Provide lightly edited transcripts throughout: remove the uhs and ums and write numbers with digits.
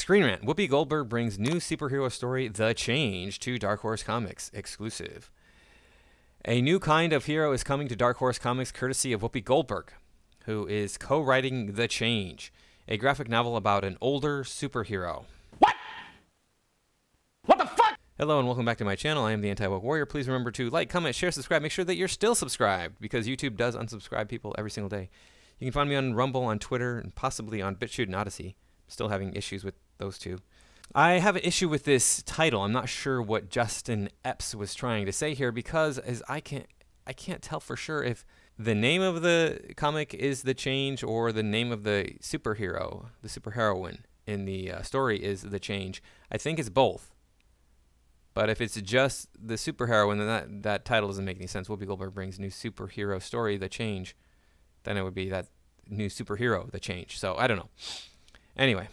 Screen Rant. Whoopi Goldberg brings new superhero story, The Change, to Dark Horse Comics. Exclusive. A new kind of hero is coming to Dark Horse Comics courtesy of Whoopi Goldberg, who is co-writing The Change, a graphic novel about an older superhero. What? What the fuck? Hello and welcome back to my channel. I am the Anti-Woke Warrior. Please remember to like, comment, share, subscribe. Make sure that you're still subscribed because YouTube does unsubscribe people every single day. You can find me on Rumble, on Twitter, and possibly on BitChute and Odyssey. Still having issues with those two. I have an issue with this title. I'm not sure what Justin Epps was trying to say here because as I can't tell for sure if the name of the comic is The Change or the name of the superhero, the superheroine in the story is The Change. I think it's both. But if it's just the superheroine, then that title doesn't make any sense. Whoopi Goldberg brings new superhero story, The Change. Then it would be that new superhero, The Change. So I don't know. Anyway,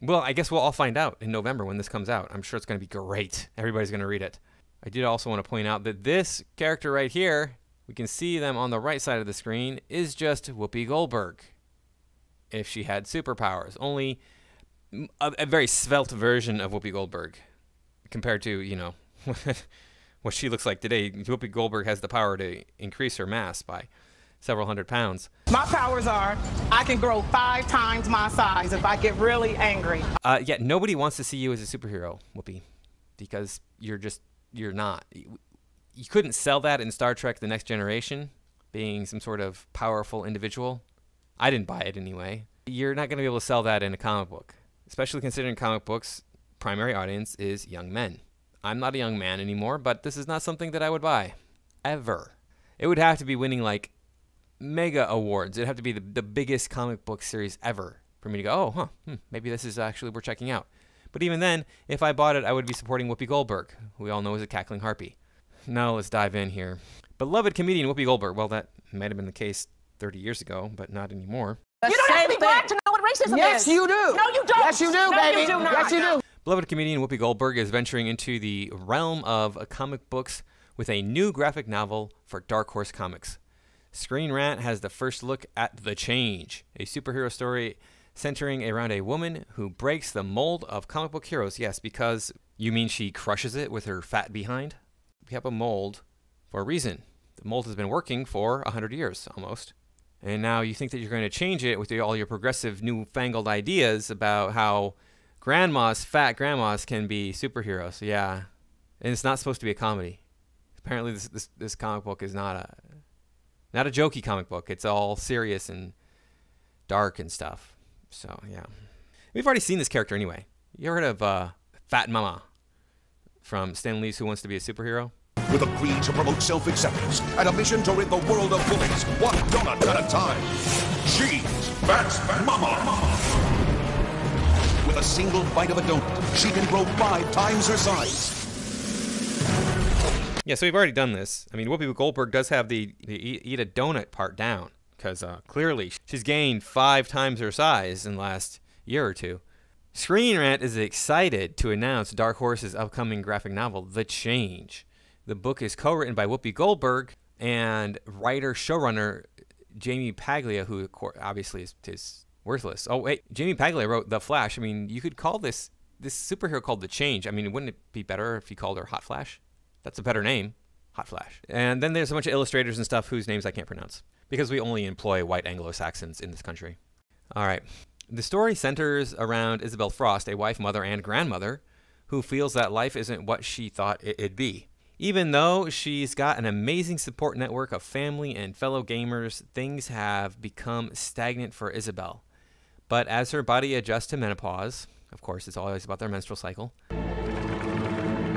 well, I guess we'll all find out in November when this comes out. I'm sure it's going to be great. Everybody's going to read it. I did also want to point out that this character right here, we can see them on the right side of the screen, is just Whoopi Goldberg. If she had superpowers. Only a very svelte version of Whoopi Goldberg compared to, you know, what she looks like today. Whoopi Goldberg has the power to increase her mass by several hundred pounds. My powers are, I can grow 5 times my size if I get really angry. Yeah, nobody wants to see you as a superhero, Whoopi, because you're not. You couldn't sell that in Star Trek The Next Generation, being some sort of powerful individual. I didn't buy it anyway. You're not going to be able to sell that in a comic book, especially considering comic books' primary audience is young men. I'm not a young man anymore, but this is not something that I would buy, ever. It would have to be winning, like, mega awards. It'd have to be the biggest comic book series ever for me to go, oh, maybe this is actually worth checking out. But even then, if I bought it, I would be supporting Whoopi Goldberg, who we all know is a cackling harpy. Now let's dive in here. Beloved comedian Whoopi Goldberg. Well, that might have been the case 30 years ago, but not anymore. You don't have to be black to know what racism is. Yes, you do. No, you don't. Yes, you do, baby. You do not. Yes, you do. Beloved comedian Whoopi Goldberg is venturing into the realm of comic books with a new graphic novel for Dark Horse Comics. Screen Rant has the first look at The Change, a superhero story centering around a woman who breaks the mold of comic book heroes. Yes, because you mean she crushes it with her fat behind? We have a mold for a reason. The mold has been working for 100 years almost. And now you think that you're going to change it with all your progressive newfangled ideas about how fat grandmas can be superheroes. Yeah, and it's not supposed to be a comedy. Apparently this comic book is not a jokey comic book. It's all serious and dark and stuff. So, yeah. We've already seen this character anyway. You heard of Fat Mama from Stan Lee's Who Wants to Be a Superhero? With a creed to promote self-acceptance and a mission to rid the world of bullies, one donut at a time. She's Fat Mama. With a single bite of a donut, she can grow 5 times her size. Yeah, so we've already done this. I mean, Whoopi Goldberg does have the eat a donut part down because clearly she's gained 5 times her size in the last year or two. Screen Rant is excited to announce Dark Horse's upcoming graphic novel, The Change. The book is co-written by Whoopi Goldberg and writer-showrunner Jamie Paglia, who obviously is worthless. Oh, wait, Jamie Paglia wrote The Flash. I mean, you could call this superhero called The Change. I mean, wouldn't it be better if you called her Hot Flash? That's a better name, Hot Flash. And then there's a bunch of illustrators and stuff whose names I can't pronounce because we only employ white Anglo-Saxons in this country. All right. The story centers around Isabel Frost, a wife, mother, and grandmother who feels that life isn't what she thought it'd be. Even though she's got an amazing support network of family and fellow gamers, things have become stagnant for Isabel. But as her body adjusts to menopause, of course, it's always about their menstrual cycle.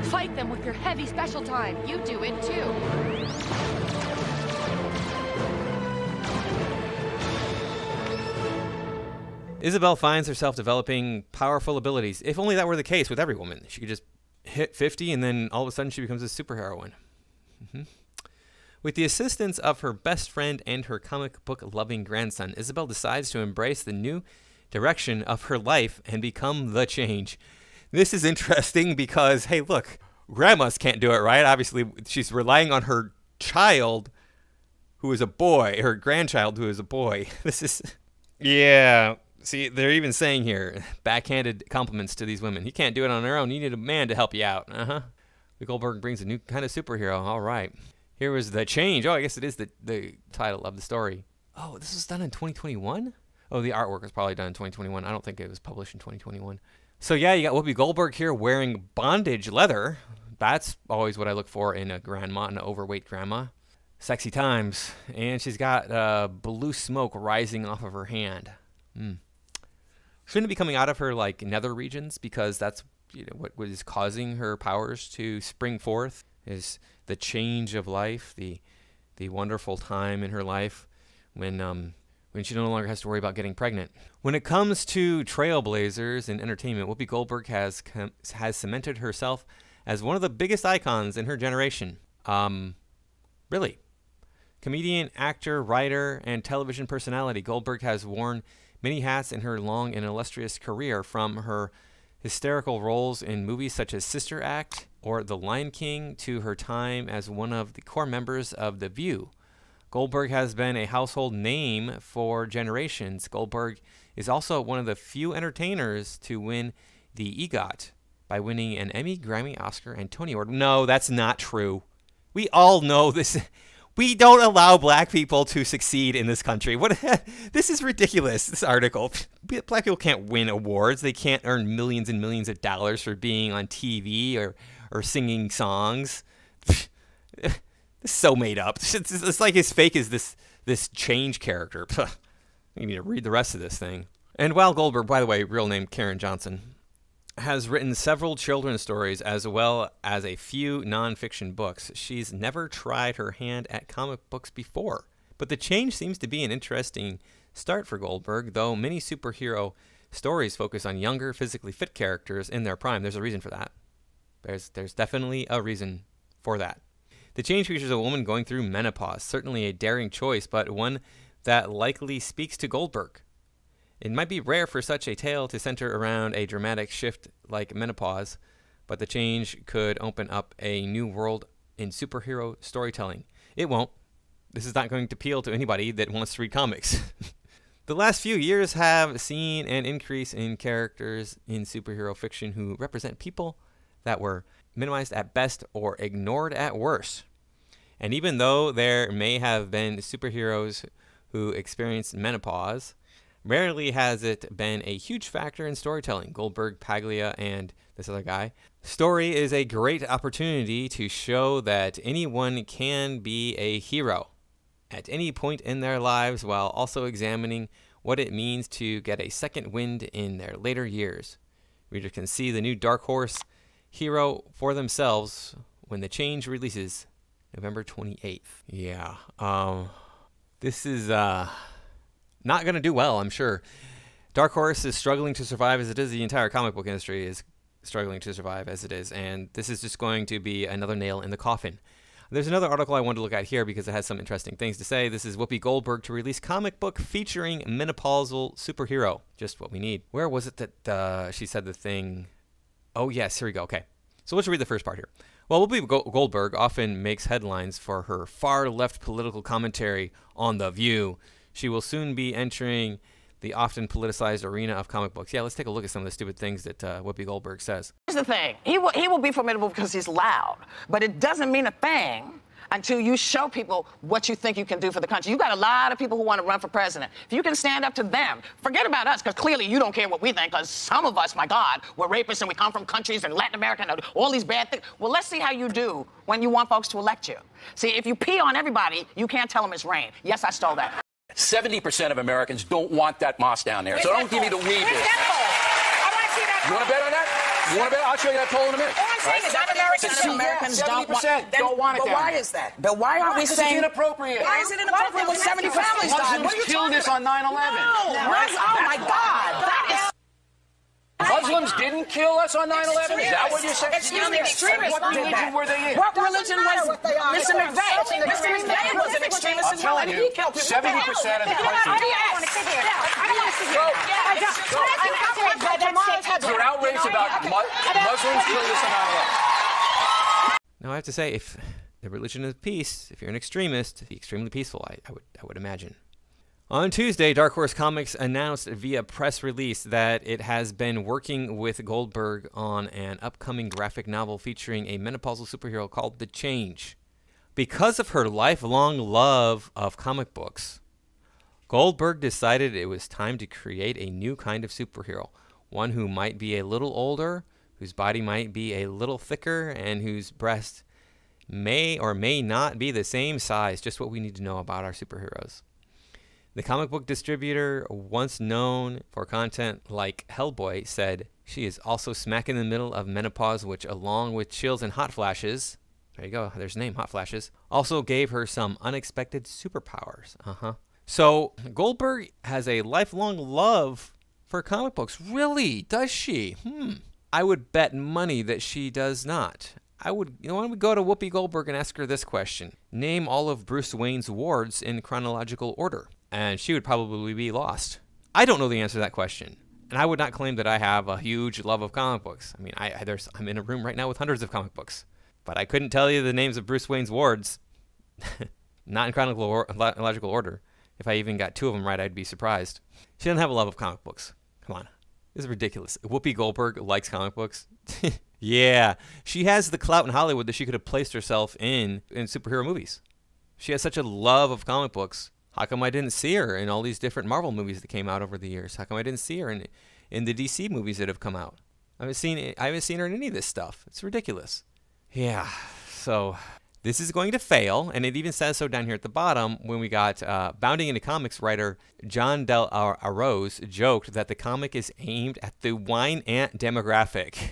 Fight them with your heavy special time. You do it too. Isabel finds herself developing powerful abilities. If only that were the case with every woman. She could just hit 50 and then all of a sudden she becomes a superheroine. With the assistance of her best friend and her comic book loving grandson, Isabel decides to embrace the new direction of her life and become the change. This is interesting because, hey, look, grandmas can't do it, right? Obviously, she's relying on her child who is a boy, her grandchild who is a boy. This is, yeah, See, they're even saying here, backhanded compliments to these women. You can't do it on their own. You need a man to help you out. Whoopi Goldberg brings a new kind of superhero. All right. Here was The Change. Oh, I guess it is the title of the story. Oh, this was done in 2021? Oh, the artwork was probably done in 2021. I don't think it was published in 2021. So, yeah, you got Whoopi Goldberg here wearing bondage leather. That's always what I look for in a grandma, an overweight grandma. Sexy times. And she's got blue smoke rising off of her hand. Shouldn't it be coming out of her like nether regions, because that's what is causing her powers to spring forth, is the change of life, the wonderful time in her life when she no longer has to worry about getting pregnant. When it comes to trailblazers in entertainment, Whoopi Goldberg has cemented herself as one of the biggest icons in her generation. Really. Comedian, actor, writer, and television personality, Goldberg has worn many hats in her long and illustrious career, from her hysterical roles in movies such as Sister Act or The Lion King to her time as one of the core members of The View. Goldberg has been a household name for generations. Goldberg is also one of the few entertainers to win the EGOT by winning an Emmy, Grammy, Oscar, and Tony Award. No, that's not true. We all know this. We don't allow black people to succeed in this country. This is ridiculous, this article. Black people can't win awards. They can't earn millions and millions of dollars for being on TV or singing songs. It's so made up. It's like as fake as this Change character. You need to read the rest of this thing. And while Goldberg, by the way, real name Karen Johnson, has written several children's stories as well as a few nonfiction books, she's never tried her hand at comic books before. But The Change seems to be an interesting start for Goldberg, though many superhero stories focus on younger, physically fit characters in their prime. There's a reason for that. There's definitely a reason for that. The Change features a woman going through menopause, certainly a daring choice, but one that likely speaks to Goldberg. It might be rare for such a tale to center around a dramatic shift like menopause, but The Change could open up a new world in superhero storytelling. It won't. This is not going to appeal to anybody that wants to read comics. The last few years have seen an increase in characters in superhero fiction who represent people that were minimized at best or ignored at worst. And even though there may have been superheroes who experienced menopause, rarely has it been a huge factor in storytelling. Goldberg, Paglia, and this other guy. Story is a great opportunity to show that anyone can be a hero at any point in their lives, while also examining what it means to get a second wind in their later years. Readers can see the new Dark Horse hero for themselves when The Change releases November 28th. Yeah. This is not going to do well, I'm sure. Dark Horse is struggling to survive as it is. The entire comic book industry is struggling to survive as it is. And this is just going to be another nail in the coffin. There's another article I wanted to look at here because it has some interesting things to say. This is Whoopi Goldberg to release comic book featuring menopausal superhero. Just what we need. Where was it that she said the thing? Oh, yes, here we go. Okay. So let's read the first part here. Well, Whoopi Goldberg often makes headlines for her far-left political commentary on The View. She will soon be entering the often politicized arena of comic books. Yeah, let's take a look at some of the stupid things that Whoopi Goldberg says. Here's the thing. He will be formidable because he's loud, but it doesn't mean a thing until you show people what you think you can do for the country. You've got a lot of people who want to run for president. If you can stand up to them, forget about us, because clearly you don't care what we think, because some of us, my God, we're rapists and we come from countries in Latin America and all these bad things. Well, let's see how you do when you want folks to elect you. See, if you pee on everybody, you can't tell them it's rain. Yes, I stole that. 70% of Americans don't want that mosque down there. So don't give me the weed. You want to bet on that? You want to bet? I'll show you that poll in a minute. All I'm saying is that Americans don't want it. But why is that? But why aren't we saying it's inappropriate? Why is it inappropriate when 70 families died? Muslims killed us on 9/11. No. Oh my God. That is. Muslims didn't kill us on 9/11? Is that what you're saying? Excuse me, extremists. What religion were they in? What religion was Mr. McVeigh? Mr. McVeigh was an extremist as well, and he killed people. 70% of the country. You're outraged about Muslims killed us on 9/11. Now, I have to say, if the religion of peace, if you're an extremist, be extremely peaceful, I would imagine. On Tuesday, Dark Horse Comics announced via press release that it has been working with Goldberg on an upcoming graphic novel featuring a menopausal superhero called The Change. Because of her lifelong love of comic books, Goldberg decided it was time to create a new kind of superhero, one who might be a little older, whose body might be a little thicker, and whose breast may or may not be the same size, just what we need to know about our superheroes. The comic book distributor, once known for content like Hellboy, said she is also smack in the middle of menopause, which, along with chills and hot flashes, there you go, there's a name, hot flashes, also gave her some unexpected superpowers. So Goldberg has a lifelong love for comic books. Really? Does she? I would bet money that she does not. I would, why don't we go to Whoopi Goldberg and ask her this question? Name all of Bruce Wayne's wards in chronological order. And she would probably be lost. I don't know the answer to that question. And I would not claim that I have a huge love of comic books. I mean, I'm in a room right now with hundreds of comic books. But I couldn't tell you the names of Bruce Wayne's wards. Not in chronological order. If I even got two of them right, I'd be surprised. She doesn't have a love of comic books. Come on. This is ridiculous. Whoopi Goldberg likes comic books. Yeah. She has the clout in Hollywood that she could have placed herself in superhero movies. She has such a love of comic books. How come I didn't see her in all these different Marvel movies that came out over the years? How come I didn't see her in the DC movies that have come out? I haven't seen her in any of this stuff. It's ridiculous. Yeah. So this is going to fail, and it even says so down here at the bottom when we got Bounding into Comics writer John Del Arroz joked that the comic is aimed at the wine ant demographic.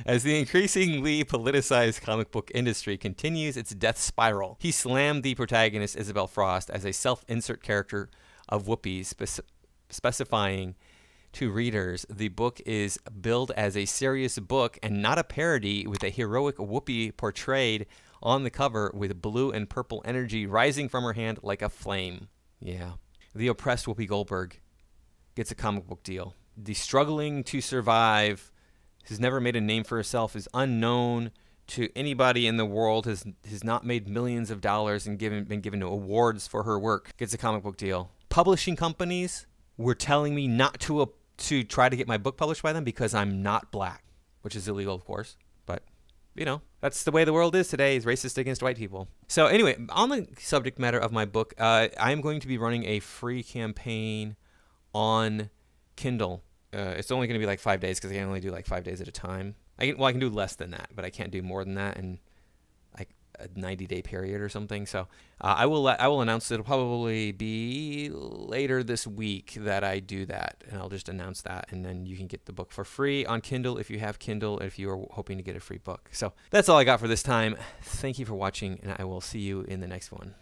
As the increasingly politicized comic book industry continues its death spiral, he slammed the protagonist Isabel Frost as a self-insert character of Whoopi, specifying to readers the book is billed as a serious book and not a parody, with a heroic Whoopi portrayed on the cover with blue and purple energy rising from her hand like a flame. Yeah. The oppressed Whoopi Goldberg gets a comic book deal. The struggling to survive, has never made a name for herself, is unknown to anybody in the world, has not made millions of dollars and been given awards for her work, gets a comic book deal. Publishing companies were telling me not to try to get my book published by them because I'm not black, which is illegal, of course. But, that's the way the world is today, is racist against white people. So anyway, on the subject matter of my book, I'm going to be running a free campaign on Kindle. It's only going to be like 5 days because I can only do like 5 days at a time. I can do less than that, but I can't do more than that in like a 90-day period or something. So I will announce it'll probably be later this week that I do that, and I'll just announce that, and then you can get the book for free on Kindle if you have Kindle, if you are hoping to get a free book. So that's all I got for this time. Thank you for watching, and I will see you in the next one.